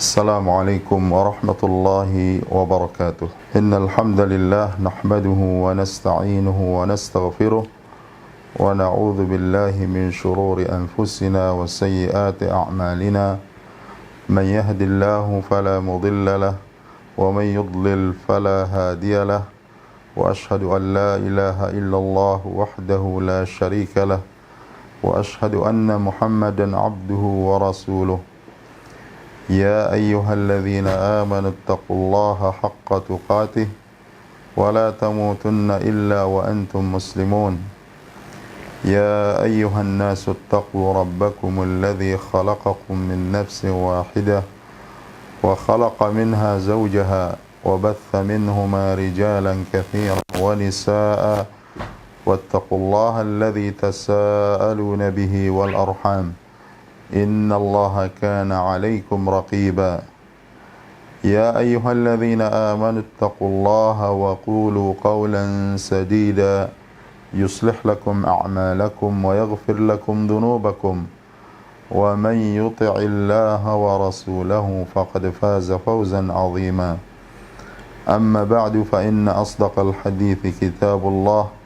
السلام عليكم ورحمة الله وبركاته. إن الحمد لله نحمده ونستعينه ونستغفره ونعوذ بالله من شرور أنفسنا وسيئات أعمالنا. من يهد الله فلا مضل له ومن يضلل فلا هادي له وأشهد أن لا إله إلا الله وحده لا شريك له وأشهد أن محمدا عبده ورسوله. يا أيها الذين آمنوا اتقوا الله حق تقاته ولا تموتن إلا وأنتم مسلمون. يا أيها الناس اتقوا ربكم الذي خلقكم من نفس واحدة وخلق منها زوجها وبث منهما رجالا كثيرا ونساء واتقوا الله الذي تساءلون به والأرحام إن الله كان عليكم رقيبا. يا أيها الذين آمنوا اتقوا الله وقولوا قولا سديدا يصلح لكم أعمالكم ويغفر لكم ذنوبكم ومن يطع الله ورسوله فقد فاز فوزا عظيما. أما بعد فإن أصدق الحديث كتاب الله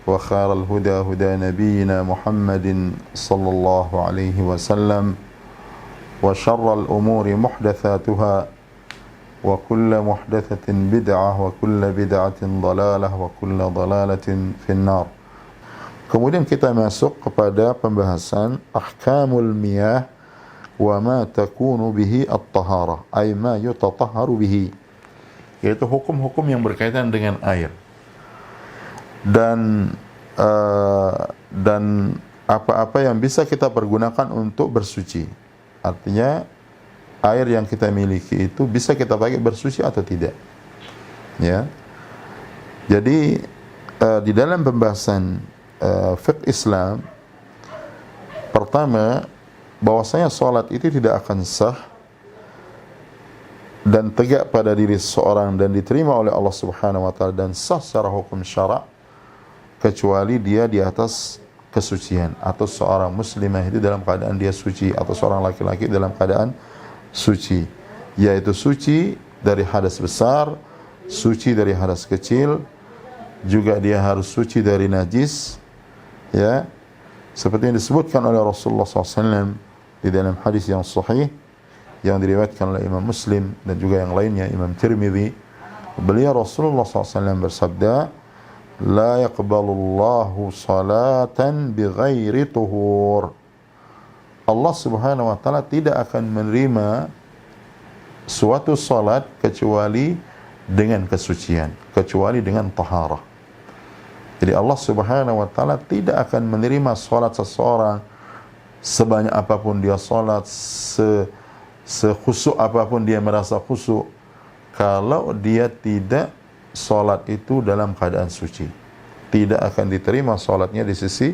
وخير الهدى هدى نبينا محمد صلى الله عليه وسلم وشر الأمور محدثاتها وكل محدثة بدعة وكل بدعة ضلالة وكل ضلالة في النار. Kemudian kita masuk kepada pembahasan ahkamul miyah wa ma takunu bihi at-taharah, ay ma yutatahharu bihi, yaitu hukum-hukum yang berkaitan dengan air. Dan apa-apa yang bisa kita pergunakan untuk bersuci. Artinya air yang kita miliki itu bisa kita pakai bersuci atau tidak. Ya. Jadi di dalam pembahasan fiqh Islam, pertama bahwasanya salat itu tidak akan sah dan tegak pada diri seseorang dan diterima oleh Allah Subhanahu wa taala dan sah secara hukum syara' kecuali dia di atas kesucian, atau seorang muslimah itu dalam keadaan dia suci, atau seorang laki-laki dalam keadaan suci, yaitu suci dari hadas besar, suci dari hadas kecil, juga dia harus suci dari najis, ya, seperti yang disebutkan oleh Rasulullah SAW di dalam hadis yang sahih yang diriwayatkan oleh Imam Muslim dan juga yang lainnya, Imam Tirmidzi. Beliau Rasulullah SAW bersabda, la yaqbalullahu salatan bighairi tuhur. Allah Subhanahu wa taala tidak akan menerima suatu salat kecuali dengan kesucian, kecuali dengan taharah. Jadi Allah Subhanahu wa taala tidak akan menerima salat seseorang sebanyak apapun dia salat, sekhusyuk apapun dia merasa khusyuk, kalau dia tidak salat itu dalam keadaan suci. Tidak akan diterima salatnya di sisi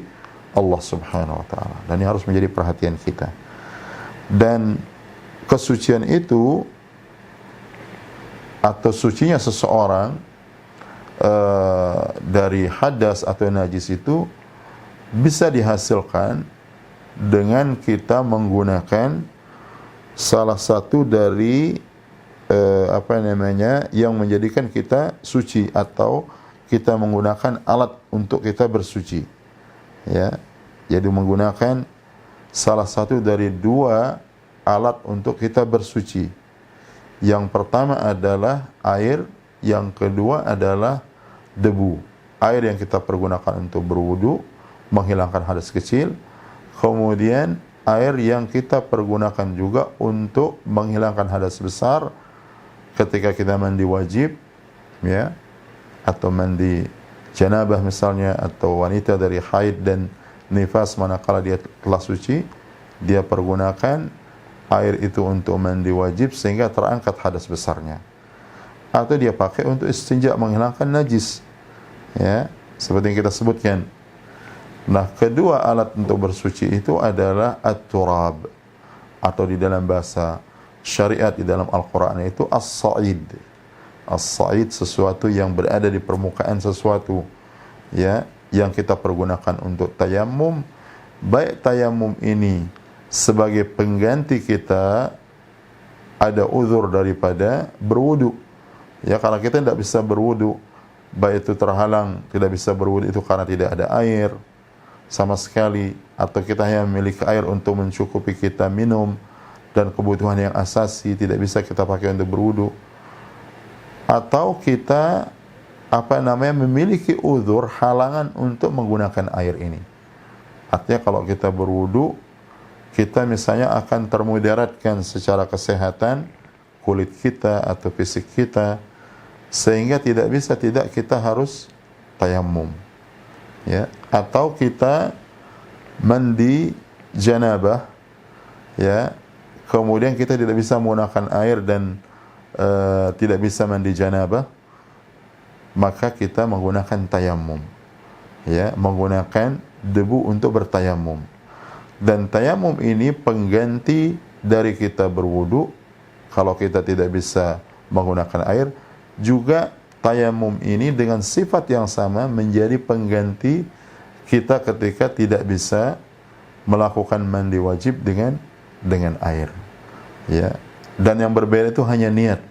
Allah Subhanahu wa taala. Dan ini harus menjadi perhatian kita. Dan kesucian itu atau sucinya seseorang dari hadas atau najis itu bisa dihasilkan dengan kita menggunakan salah satu dari yang menjadikan kita suci, atau kita menggunakan alat untuk kita bersuci, ya. Jadi menggunakan salah satu dari dua alat untuk kita bersuci. Yang pertama adalah air, yang kedua adalah debu. Air yang kita pergunakan untuk berwudu, menghilangkan hadas kecil, kemudian air yang kita pergunakan juga untuk menghilangkan hadas besar ketika kita mandi wajib, ya, atau mandi janabah misalnya, atau wanita dari haid dan nifas manakala dia telah suci, dia pergunakan air itu untuk mandi wajib sehingga terangkat hadas besarnya, atau dia pakai untuk istinja, menghilangkan najis, ya, seperti yang kita sebutkan. Nah, kedua alat untuk bersuci itu adalah at-turab, atau di dalam bahasa syariat di dalam Al-Quran itu as-sa'id. As-sa'id sesuatu yang berada di permukaan sesuatu, ya, yang kita pergunakan untuk tayammum. Baik tayammum ini sebagai pengganti kita ada uzur daripada berwudu. Ya, kalau kita tidak bisa berwudu, baik itu terhalang, tidak bisa berwudu itu karena tidak ada air sama sekali, atau kita hanya memiliki air untuk mencukupi kita minum dan kebutuhan yang asasi, tidak bisa kita pakai untuk berwudu, atau kita memiliki uzur, halangan untuk menggunakan air ini. Artinya kalau kita berwudu, kita misalnya akan termudaratkan secara kesehatan kulit kita atau fisik kita, sehingga tidak kita harus tayamum. Ya, atau kita mandi janabah, ya, kemudian kita tidak bisa menggunakan air dan tidak bisa mandi janabah, maka kita menggunakan tayamum, ya, menggunakan debu untuk bertayamum. Dan tayamum ini pengganti dari kita berwudu kalau kita tidak bisa menggunakan air. Juga tayamum ini dengan sifat yang sama menjadi pengganti kita ketika tidak bisa melakukan mandi wajib dengan air. Ya. Dan yang berbeda itu hanya niat.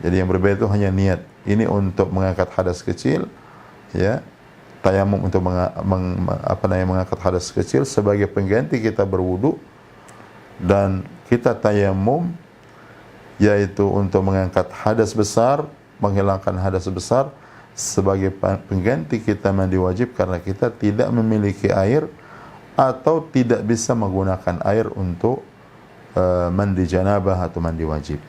Jadi yang berbeda itu hanya niat. Ini untuk mengangkat hadas kecil, ya. Tayamum untuk mengangkat hadas kecil sebagai pengganti kita berwudu, dan kita tayamum yaitu untuk mengangkat hadas besar, menghilangkan hadas besar sebagai pengganti kita mandi wajib karena kita tidak memiliki air atau tidak bisa menggunakan air untuk mandi janabah atau mandi wajib.